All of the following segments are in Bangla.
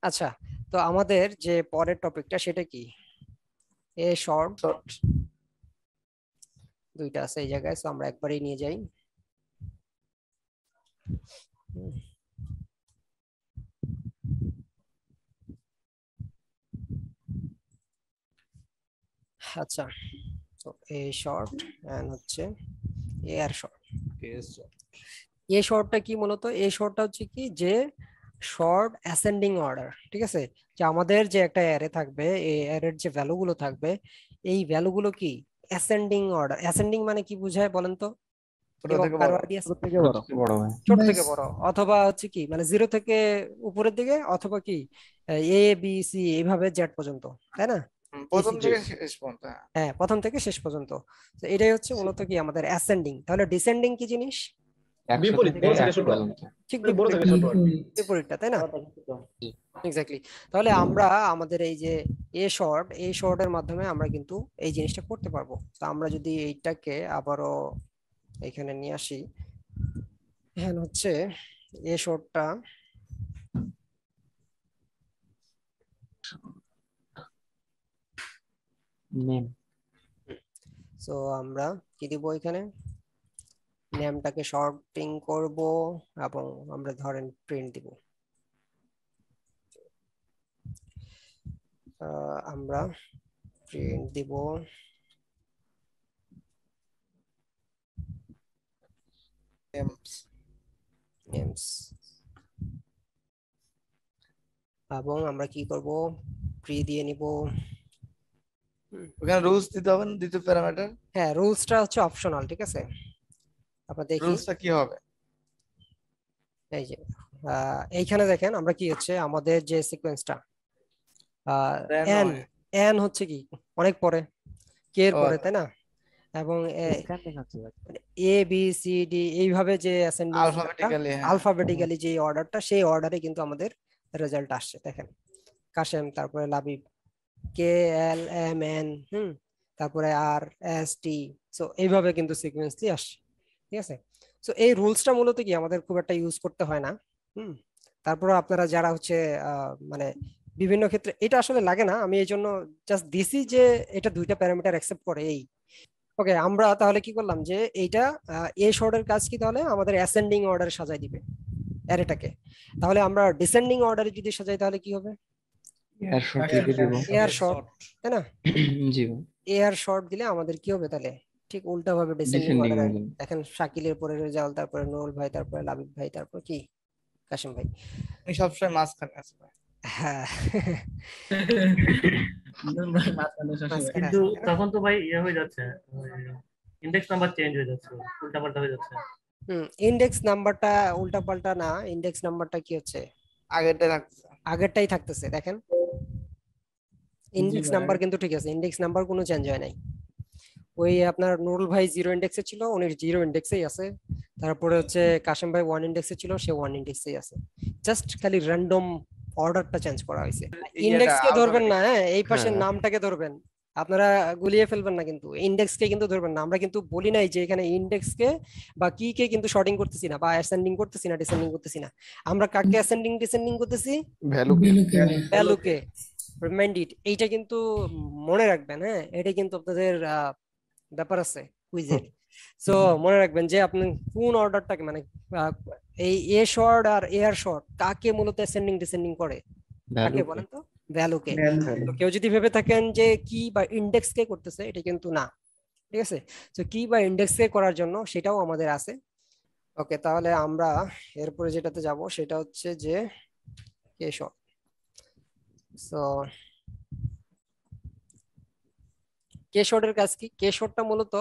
আচ্ছা, তো আমাদের যে পরের টপিকটা সেটা কি? এ শর্ট দুইটা আছে এই জায়গায়, তো আমরা একবারই নিয়ে যাই। আচ্ছা, তো এ শর্ট এন্ড হচ্ছে এ আর শর্ট। এ শর্টটা কি মূলত? এ শর্টটা হচ্ছে কি যে শর্ট অ্যাসেন্ডিং অর্ডার, ঠিক আছে? যে আমাদের যে একটা অ্যারে থাকবে, এই অ্যারের যে ভ্যালুগুলো থাকবে, এই ভ্যালুগুলো কি অ্যাসেন্ডিং অর্ডার। অ্যাসেন্ডিং মানে কি বোঝায় বলেন তো? ছোট কেউ থেকে কারো বড়। আইডিয়া? ছোট থেকে বড়। বড় ভাই। ছোট ব্যাস। থেকে বড়, অথবা হচ্ছে কি মানে জিরো থেকে উপরের দিকে, অথবা কি এ বি সি এইভাবে জেড পর্যন্ত, তাই না? প্রথম এসিজি, থেকে শেষ পর্যন্ত। হ্যাঁ, প্রথম থেকে শেষ পর্যন্ত। তো এটাই হচ্ছে মূলত কি আমাদের অ্যাসেন্ডিং। তাহলে ডিসেন্ডিং কি জিনিস? 100 বিপরীত, থেকে বড় থেকে 1 ছোট। পর্যন্ত। ঠিক বড় থেকে ছোট আর কি। বিপরীতটা, তাই না? জি। এক্স্যাক্টলি। তাহলে আমরা আমাদের এই যে এই শর্টের মাধ্যমে আমরা কিন্তু এই জিনিসটা করতে পারবো। তো আমরা যদি এইটাকে আবারও এখানে নিয়ে আসি, এখানে হচ্ছে এ শর্টটা, নেম। সো আমরা কি দিব এখানে? নেমটাকে শর্টিং করব এবং আমরা ধরেন প্রিন্ট দিব। আমরা প্রিন্ট দিব নেমস, এবং আমরা কি করব? প্রি দিয়ে নিব। ওখানে রুলস দিতে হবে না, দ্বিতীয় প্যারামিটার। হ্যাঁ, রুলসটা হচ্ছে অপশনাল, ঠিক আছে? আমরা দেখি রুলসটা কি হবে? এই যে এইখানে দেখেন আমরা কি হচ্ছে আমাদের যে সিকোয়েন্সটা দেন এন, হয়। এন হচ্ছে কি অনেক পরে, কে এর ও পরে, আচ্ছা। তাই না? এবং স্ক্যান দেখাচ্ছে ভাই। এ বি সি ডি এইভাবে যে অ্যাসেন্ডিং অর্ডারটা, আলফাবেটিক্যালি, হ্যাঁ। আলফাবেটিক্যালি যে অর্ডারটা, সেই অর্ডারে কিন্তু আমাদের রেজাল্ট আসছে। দেখেন কাশেম, তারপরে লাবিব, কে এল এম এন, তারপরে আর এস টি। সো এইভাবে কিন্তু সিকোয়েন্সলি আসছে, ঠিক আছে? সো এই রুলসটা মূলত কি আমাদের খুব একটা ইউজ করতে হয় না। হুম তারপরে আপনারা যারা হচ্ছে মানে বিভিন্ন ক্ষেত্রে এটা আসলে লাগে না, আমি এই জন্য জাস্ট দিছি যে এটা দুইটা প্যারামিটার অ্যাকসেপ্ট করে এই। ওকে, আমরা তাহলে কি করলাম যে এইটা এ শর্টের কাজ কি? তাহলে আমাদের অ্যাসেন্ডিং অর্ডারে সাজাই দিবে অ্যারেটাকে। তাহলে আমরা ডিসেন্ডিং অর্ডারে যদি সাজাই তাহলে কি হবে? এর শর্ট লিখে দিব। এ আর শর্ট, তাই না? জি ভাই। এ আর শর্ট দিলে আমাদের কি হবে তাহলে? ঠিক উল্টা ভাবে ডিসেন্ডিং ডিসেন্ডিং অর্ডারে। হয়ে যাবে। দেখেন শাকিলের পরে রেজাল্ট, তারপরে নুরুল ভাই, তারপরে লাবিব ভাই, তারপর কি কাশিম ভাই। আমি সবসময় মাঝখানে আছি ভাই। হ্যাঁ, মাঝখানে কিন্তু আছে, তাই না? তখন তো ভাই ইয়ে হয়ে যাচ্ছে, ইন্ডেক্স নাম্বার চেঞ্জ হয়ে যাচ্ছে, উল্টাপাল্টা হয়ে যাচ্ছে। ইন্ডেক্স নাম্বারটা উল্টা পাল্টা না, ইন্ডেক্স নাম্বারটা কি হচ্ছে? আগেরটা থাকছে। আগেরটাই থাকতেছে। দেখেন জি ইন্ডেক্স ভাই। নাম্বার কিন্তু ঠিক আছে, ইন্ডেক্স নাম্বার কোনো চেঞ্জ হয় নাই। ওই আপনার নুরুল ভাই 0 ইন্ডেক্সে ছিল, উনি 0 ইন্ডেক্সেই আছে। তারপরে হচ্ছে কাশেম ভাই 1 ইন্ডেক্সে ছিল, সে 1 ইন্ডেক্সেই আছে। জাস্ট খালি র্যান্ডম অর্ডারটা চেঞ্জ করা হয়েছে। ইয়েটা ইন্ডেক্সকে ধরবেন না, আলফাবেটিক। হ্যাঁ, এই পাশের হ্যাঁ। নামটাকে ধরবেন। আপনারা গুলিয়ে ফেলবেন না, কিন্তু ইন্ডেক্সকে কিন্তু ধরবেন না। আমরা কিন্তু বলি নাই যে এখানে ইন্ডেক্সকে বা কি কে কিন্তু শর্টিং করতেছি না, বা অ্যাসেন্ডিং করতেছি না, ডিসেন্ডিং করতেছি না। আমরা কাকে অ্যাসেন্ডিং ডিসেন্ডিং করতেছি? ভ্যালু। ভ্যালুকে। রিমাইন্ড ইট, এইটা কিন্তু মনে রাখবেন। হ্যাঁ, এটা কিন্তু আপনাদের ব্যাপার আছে কুইজের। সো মনে রাখবেন যে আপনি কোন অর্ডারটাকে মানে আহ, এই a short R A R short কাকে মূলত অ্যাসেন্ডিং ডিসেন্ডিং করে? কাকে ভ্যালু। বলেন তো? ভ্যালুকে। ভ্যালু। তো কেউ যদি ভেবে থাকেন যে কি বা ইন্ডেক্স কে করতেছে, এটা কিন্তু না, ঠিক আছে? তো কি বা ইন্ডেক্স কে করার জন্য সেটাও আমাদের আছে। ওকে, তাহলে আমরা এরপরে যেটাতে যাব সেটা হচ্ছে যে কে শর্ট। সো কে শর্টের কাজ কি? কে শর্টটা মূলত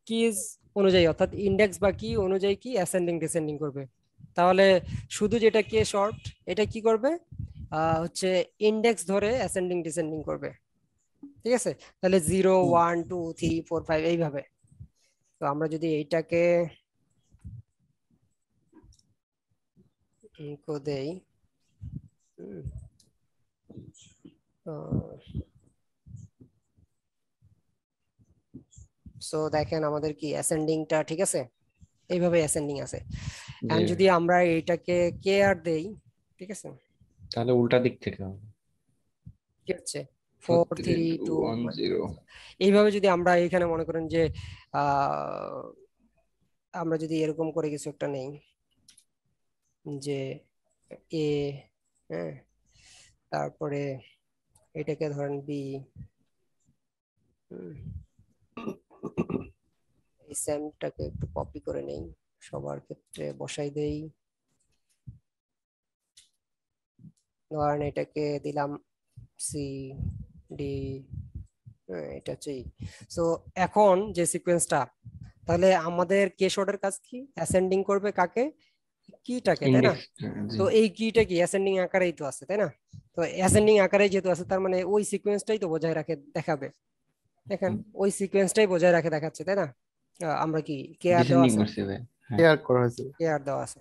কিজ অনুযায়ী, অর্থাৎ ইন্ডেক্স বা কি অনুযায়ী কি অ্যাসেন্ডিং ডিসেন্ডিং করবে। তাহলে শুধু যেটা কে শর্ট, এটা কি করবে? হচ্ছে ইন্ডেক্স ধরে অ্যাসেন্ডিং ডিসেন্ডিং করবে, ঠিক আছে? তাহলে 0 1 2 3 4 5 এইভাবে। তো আমরা যদি এইটাকে দেই, সো দেখেন আমাদের কি অ্যাসেন্ডিংটা ঠিক আছে, এইভাবে অ্যাসেন্ডিং আছে। জি এন্ড ভাই। যদি আমরা এইটাকে কে আর দেই, ঠিক আছে, তাহলে উল্টা দিক থেকে হবে কি হচ্ছে 4 3 2 4210 এইভাবে যদি আমরা এখানে মনে করেন যে আহ আমরা যদি এরকম করে কিছু একটা নেই যে এ, হ্যাঁ, তারপরে এটাকে ধরেন বি, এই সেমটাকে একটু কপি করে নেই, সবার ক্ষেত্রে বসাই দেই, ধরেন এটাকে দিলাম সি ডি, এটা হচ্ছে সো এখন যে সিকোয়েন্সটা, তাহলে আমাদের কে শর্টের কাজ কি, অ্যাসেন্ডিং করবে কাকে, কিটাকে, তাই না? ইন্ডেক্স জি তো এই কিটা কি অ্যাসেন্ডিং আকারেই তো আছে, তাই না? তো অ্যাসেন্ডিং আকারে যেহেতু আছে তার মানে ওই সিকোয়েন্সটাই তো বজায় রাখে দেখাবে, দেখেন ওই সিকোয়েন্সটাই বজায় রাখে দেখাচ্ছে, তাই না? আমরা কি কে আর দেওয়া ডিসেন্ডিং আছে, করছে ভাই হ্যাঁ শেয়ার করা হয়েছে। কে আর দেওয়া আছে।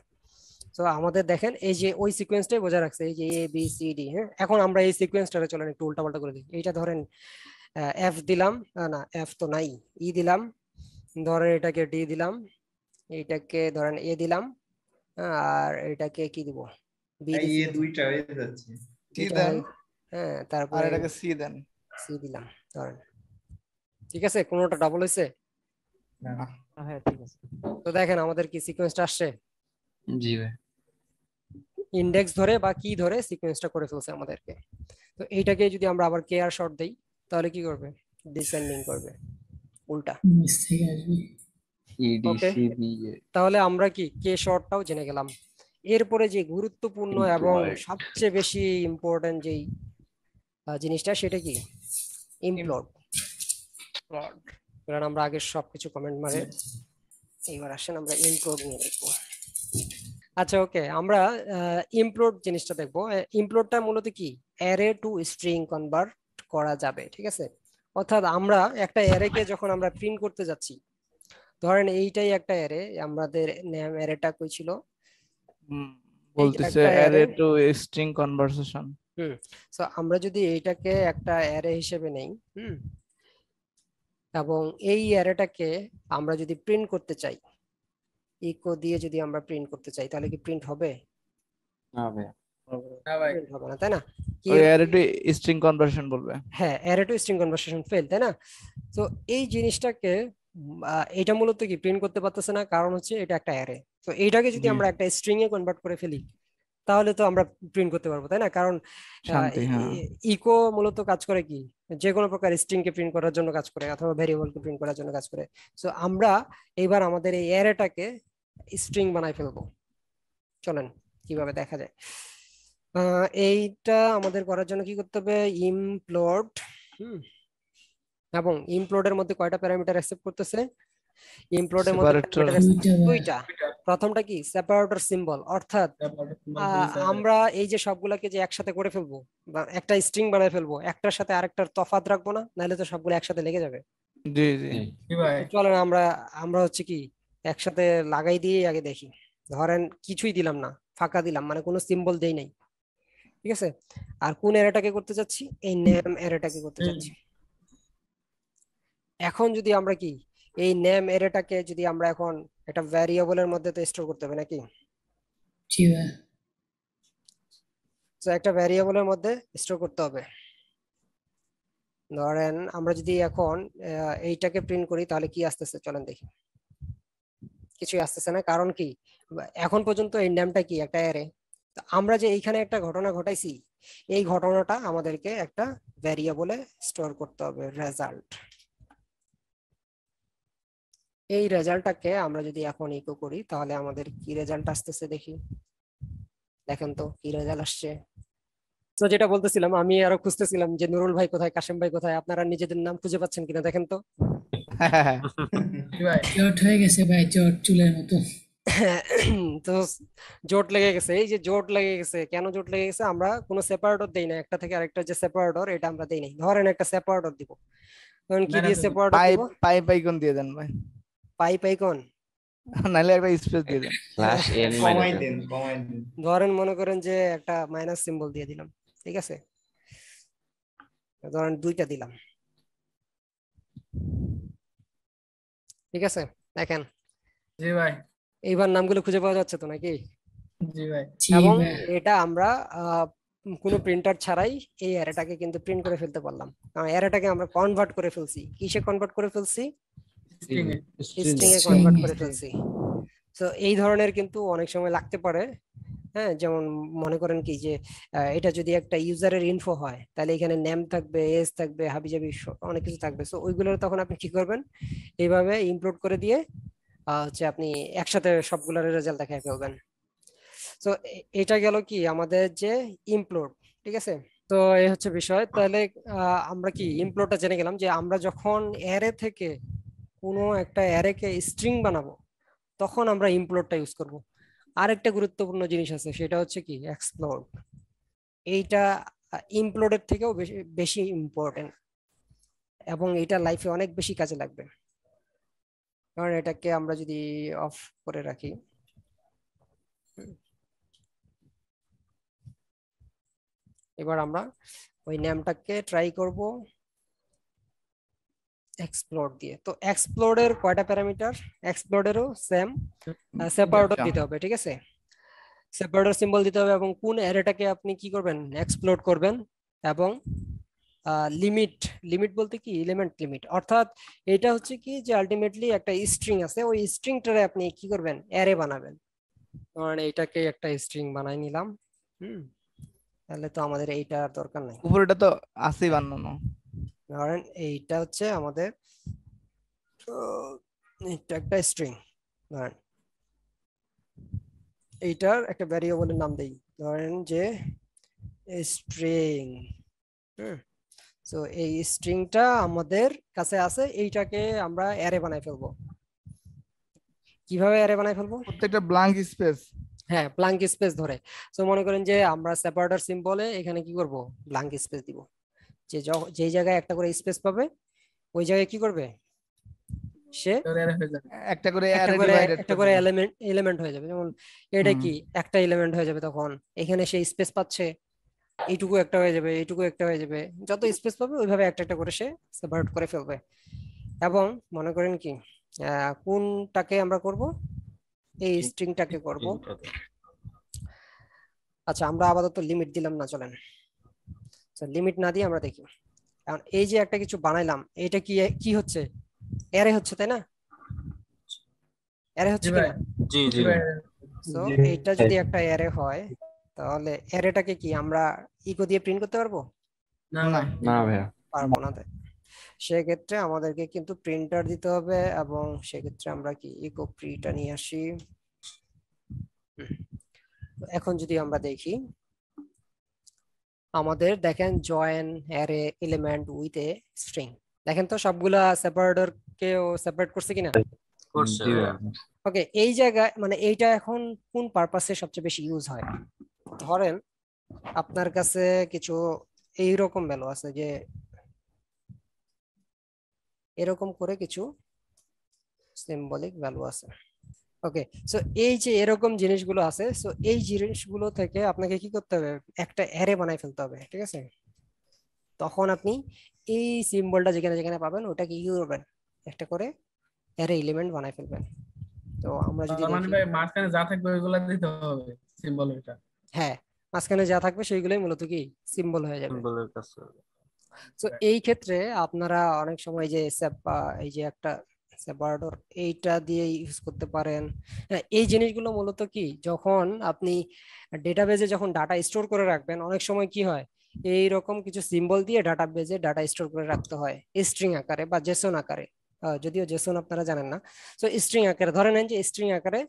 তো আমাদের দেখেন এই যে ওই সিকোয়েন্সটাই বজায় রাখছে, এই যে এ বি সি ডি, হ্যাঁ। এখন আমরা এই সিকোয়েন্সটারে চলেন একটু উল্টাপাল্টা করে দিই, এইটা ধরেন এফ দিলাম, না এফ তো নাই, ই দিলাম, ধরেন এটাকে ডি দিলাম, এইটাকে ধরেন এ দিলাম, আর এটাকে কি দিব, বি এই দিছি, এ দুইটা হয়ে যাচ্ছে। সি দুইটা দেন হয়ে, হ্যাঁ, আর তারপরে এটাকে সি দেন। সি দিলাম ধরেন, ঠিক আছে, কোনোটা ডাবল হয়েছে? না, হ্যাঁ ঠিক আছে তো দেখেন আমাদের কি সিকোয়েন্সটা আসছে, জি ভাই ইন্ডেক্স ধরে বা কি ধরে সিকোয়েন্সটা করে ফেলছে আমাদেরকে। তো এইটাকে যদি আমরা আবার কে আর শর্ট দেই তাহলে কি করবে, ডিসেন্ডিং করবে, উল্টা। নিচ থেকে আসবে। ওকে, ইডিসিবি তাহলে আমরা কি কে শর্টটাও জেনে গেলাম। এরপরে যে গুরুত্বপূর্ণ এবং Employed. সবচেয়ে বেশি ইম্পর্টেন্ট যেই জিনিসটা সেটা কি, ইমপ্লোড। কারণ আমরা আগে সবকিছু কমেন্ট মারে, এইবার আসেন আমরা ইমপ্লোড নিয়ে দেখবো। আচ্ছা ওকে, আমরা ইমপ্লোড জিনিসটা দেখবো। ইমপ্লোডটা মূলত কি, অ্যারে টু স্ট্রিং কনভার্ট করা যাবে, ঠিক আছে? অর্থাৎ আমরা একটা অ্যারেকে যখন আমরা প্রিন্ট করতে যাচ্ছি, ধরেন এইটাই একটা অ্যারে, আমাদের নেম অ্যারেটা কই ছিল, এই যে বলতেছে একটা array array, two string conversation. So আমরা যদি এইটাকে একটা অ্যারে হিসেবে নেই, এবং এই অ্যারেটাকে আমরা যদি প্রিন্ট করতে চাই, ইকো দিয়ে যদি আমরা প্রিন্ট করতে চাই, তাহলে কি প্রিন্ট হবে? না ভাই প্রিন্ট হবে না, তাই না? কি, ওই অ্যারে টু স্ট্রিং কনভারসন বলবে। হ্যাঁ, array two string conversation fail, তাই না? তো এই জিনিসটাকে এটা মূলত কি প্রিন্ট করতে পারতেছে না, কারণ হচ্ছে এটা একটা অ্যারে। তো এইটাকে যদি আমরা একটা স্ট্রিং এ কনভার্ট করে ফেলি তাহলে তো আমরা প্রিন্ট করতে পারবো, তাই না? কারণ শান্তি, হ্যাঁ। ইকো মূলত কাজ করে কি, যে কোনো প্রকার স্ট্রিং কে প্রিন্ট করার জন্য কাজ করে, অথবা ভেরিয়েবল কে প্রিন্ট করার জন্য কাজ করে। সো আমরা এবার আমাদের এই অ্যারেটাকে স্ট্রিং বানাই ফেলবো, চলেন কিভাবে দেখা যায়। এইটা আমাদের করার জন্য কি করতে হবে, ইমপ্লোড, এবং ইমপ্লোডের মধ্যে কয়টা প্যারামিটার অ্যাকসেপ্ট করতেছে, ইমপ্লোডের মধ্যে Separator প্যারামিটার দুইটা ভাই। দুইটা। প্রথমটা কি, সেপারেটর সিম্বল, অর্থাৎ আমরা এই যে সবগুলাকে যে একসাথে করে ফেলবো বা একটা স্ট্রিং বানায় ফেলবো, একটার সাথে আরেকটার তফাৎ রাখবো না, নাহলে তো সবগুলো একসাথে লেগে যাবে। জি জি। কি ভাই? তো চলেন আমরা আমরা হচ্ছে কি একসাথে লাগাই দিয়ে আগে দেখি। ধরেন কিছুই দিলাম না, ফাঁকা দিলাম, মানে কোনো সিম্বল দেই নাই, ঠিক আছে? আর কোন অ্যারেটাকে করতে চাচ্ছি, এই নেম অ্যারেটাকে করতে চাচ্ছি। এখন যদি আমরা কি এই নেম অ্যারেটাকে যদি আমরা এখন একটা ভ্যারিয়েবলের মধ্যে তো স্টোর করতে হবে নাকি, জি ভাই। তো একটা ভ্যারিয়েবলের মধ্যে স্টোর করতে হবে। ধরেন আমরা যদি এখন এইটাকে প্রিন্ট করি তাহলে কি আসতেছে, চলেন দেখি। কিছুই আসতেছে না, কারণ কি, এখন পর্যন্ত এই নেমটা কি একটা অ্যারে। আমরা যে এইখানে একটা ঘটনা ঘটাইছি, এই ঘটনাটা আমাদেরকে একটা ভ্যারিয়েবলে স্টোর করতে হবে, রেজাল্ট। এই রেজাল্টটাকে আমরা যদি এখন ইকো করি তাহলে আমাদের কি রেজাল্ট আসতেছে দেখি, দেখেন তো কি রেজাল্ট আসছে। তো যেটা বলতেছিলাম, আমি আরো খুঁজতেছিলাম যে নুরুল ভাই কোথায়, কাশেম ভাই কোথায়, আপনারা নিজেদের নাম খুঁজে পাচ্ছেন কিনা দেখেন তো। কি ভাই? জট হয়ে গেছে ভাই, জট চুলের মতো। তো জোট লেগে গেছে, এই যে জোট লেগে গেছে, কেন জোট লেগে গেছে, আমরা কোনো সেপারেটর দেই না, একটা থেকে আরেকটা যে সেপারেটর এটা আমরা দেই নাই। ধরেন একটা সেপারেটর দিব, ধরেন কি দিয়ে সেপারেটর পাইপ দিব, পাইপ আইকন দিয়ে দেন ভাই, পাইপ আইকন, নাহলে একটা স্পেস দিয়ে দেন। স্ল্যাশ এন কমাই মাইনাস দেন, কমাই দেন। ধরেন মনে করেন যে একটা মাইনাস সিম্বল দিয়ে দিলাম, ঠিক আছে? ধরেন দুইটা দিলাম, ঠিক আছে? দেখেন জি ভাই, এইবার নামগুলো খুঁজে পাওয়া যাচ্ছে তো নাকি? জি ভাই। জি এবং ভাই। এটা আমরা কোনো প্রিন্টার ছাড়াই এই অ্যারেটাকে কিন্তু প্রিন্ট করে ফেলতে পারলাম, কারণ অ্যারেটাকে আমরা কনভার্ট করে ফেলছি। কিসে কনভার্ট করে ফেলছি? String এ। স্ট্রিং এ String কনভার্ট এ। করে ফেলছি। তো এই ধরনের কিন্তু অনেক সময় লাগতে পারে। হ্যাঁ, যেমন মনে করেন কি যে এটা যদি একটা ইউজারের ইনফো হয়, তাহলে এখানে নেম থাকবে, এজ থাকবে, হাবিজাবি অনেক কিছু থাকবে। সো ওইগুলো তখন আপনি কি করবেন, এইভাবে ইমপ্লোড করে দিয়ে হচ্ছে আপনি একসাথে সবগুলোর রেজাল্ট দেখায় ফেলবেন। তো এটা গেল কি আমাদের যে ইমপ্লোড, ঠিক আছে। তো এই হচ্ছে বিষয়। তাহলে আমরা কি ইমপ্লোডটা জেনে গেলাম যে আমরা যখন অ্যারে থেকে কোনো একটা অ্যারেকে স্ট্রিং বানাবো তখন আমরা ইমপ্লোডটা ইউজ করব। আরেকটা গুরুত্বপূর্ণ জিনিস আছে, সেটা হচ্ছে কি এক্সপ্লোড। এইটা ইমপ্লোডের থেকেও বেশি বেশি ইম্পর্টেন্ট এবং এটা লাইফে অনেক বেশি কাজে লাগবে। কারণ এটাকে আমরা যদি অফ করে রাখি, এবার আমরা ওই নেমটাকে ট্রাই করব এক্সপ্লোড দিয়ে। তো এক্সপ্লোডের কয়টা প্যারামিটার? এক্সপ্লোডেরও সেম সেপারেটর দিতে হবে, ঠিক আছে। সেপারেটর সিম্বল দিতে হবে এবং কোন অ্যারেটাকে আপনি কি করবেন, এক্সপ্লোড করবেন। এবং লিমিট, লিমিট বলতে কি এলিমেন্ট লিমিট, অর্থাৎ এটা হচ্ছে কি যে আলটিমেটলি একটা স্ট্রিং আছে, ওই স্ট্রিংটারে আপনি কি করবেন, অ্যারে বানাবেন। কারণ এইটাকে একটা স্ট্রিং বানাই নিলাম। তাহলে তো আমাদের এইটার দরকার নাই, উপরেটা তো আছেই বানানো। ধরেন এইটা হচ্ছে আমাদের এটা একটা স্ট্রিং, ধরেন এইটার একটা ভ্যারিয়েবলের নাম দেই, ধরেন যে স্ট্রিং। তো এই স্ট্রিংটা আমাদের কাছে আছে, এইটাকে আমরা অ্যারে বানাই ফেলবো। কিভাবে অ্যারে বানাই ফেলবো? প্রত্যেকটা ব্ল্যাঙ্ক স্পেস। হ্যাঁ, ব্ল্যাঙ্ক স্পেস ধরে। তো মনে করেন যে আমরা সেপারেটর সিম্বলে এখানে কি করব, ব্ল্যাঙ্ক স্পেস দিব। যে যেই জায়গায় একটা করে স্পেস পাবে ওই জায়গায় কি করবে, সে তোর array হয়ে যাবে। একটা করে একটা অ্যারে করে ডিভাইডেড একটা করে এলিমেন্ট হয়ে যাবে। যেমন এটা কি একটা এলিমেন্ট হয়ে যাবে, তখন এখানে সে স্পেস পাচ্ছে, এইটুকু একটা হয়ে যাবে, এইটুকু একটা হয়ে যাবে, যত স্পেস পাবে ওইভাবে একটা একটা করে সে সেপারেট করে ফেলবে। এবং মনে করেন কি কোনটাকে আমরা করব, এই স্ট্রিংটাকে করব। আচ্ছা, আমরা আপাতত লিমিট দিলাম না, চলেন লিমিট না দিয়ে আমরা দেখি। কারণ এই যে একটা কিছু বানাইলাম, এটা কি কি হচ্ছে, অ্যারে হচ্ছে, তাই না? অ্যারে হচ্ছে জি কিনা? ভাই। জি জি জি ভাই। সো এইটা যদি একটা অ্যারে হয়, তাহলে অ্যারেটাকে কি আমরা ইকো দিয়ে প্রিন্ট করতে পারবো? না না। ভাই। না ভাইয়া। পারবো না। সেক্ষেত্রে আমাদেরকে কিন্তু প্রিন্টার দিতে হবে, এবং সেক্ষেত্রে আমরা কি ইকো প্রিটা নিয়ে আসি। এখন যদি আমরা দেখি, আমাদের দেখেন join array element with a string, দেখেন তো সবগুলা সেপারেটর কেও সেপারেট করছে কিনা? জি ভাইয়া। ওকে, এই জায়গায় মানে এইটা এখন কোন পারপাসে সবচেয়ে বেশি ইউজ হয়? ধরেন আপনার কাছে কিছু এইরকম ভ্যালু আছে, যে এরকম করে কিছু সিম্বলিক ভ্যালু আছে। ওকে, সো এই যে এরকম জিনিসগুলো আছে, সো এই জিনিসগুলো থেকে আপনাকে কি করতে হবে, একটা অ্যারে বানাই ফেলতে হবে, ঠিক আছে। তখন আপনি এই সিম্বলটা যেখানে যেখানে পাবেন ওটাকে কি করবেন, একটা করে অ্যারে এলিমেন্ট বানাই ফেলবেন। তো আমরা যদি তার মানে দেখি, ভাই মাঝখানে যা থাকবে ওইগুলা দিতে হবে সিম্বল এটা। হ্যাঁ, মাঝখানে যা থাকবে সেইগুলোই মূলত কি সিম্বল হয়ে যাবে। সিম্বলের কাছে। তো এই ক্ষেত্রে আপনারা অনেক সময় যে এই যে একটা সেপারেটর এইটা দিয়ে ইউজ করতে পারেন। হ্যাঁ, এই জিনিসগুলো মূলত কি, যখন আপনি ডেটাবেজে যখন ডাটা স্টোর করে রাখবেন, অনেক সময় কি হয়, এই রকম কিছু সিম্বল দিয়ে ডাটাবেজে ডাটা স্টোর করে রাখতে হয় স্ট্রিং আকারে বা জেসন আকারে। যদিও জেসন আপনারা জানেন না, তো স্ট্রিং আকারে ধরে নেন যে স্ট্রিং আকারে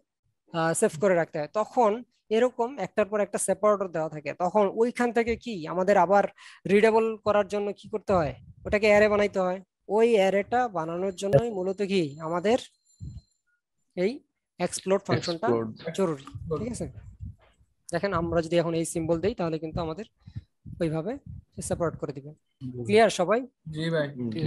সেভ করে রাখতে হয়। তখন এরকম একটার পর একটা সেপারেটর দেওয়া থাকে, তখন ওইখান থেকে কি আমাদের আবার রিডেবল করার জন্য কি করতে হয়, ওটাকে অ্যারে বানাইতে হয়। ওই অ্যারেটা বানানোর জন্যই মূলত কি আমাদের এই এক্সপ্লোড ফাংশনটা এক্সপ্লোড। জরুরি, ঠিক আছে। দেখেন আমরা যদি এখন এই সিম্বল দেই, তাহলে কিন্তু আমাদের ওইভাবে সেপারেট করে দিবে। ক্লিয়ার সবাই? জি ভাই। জি।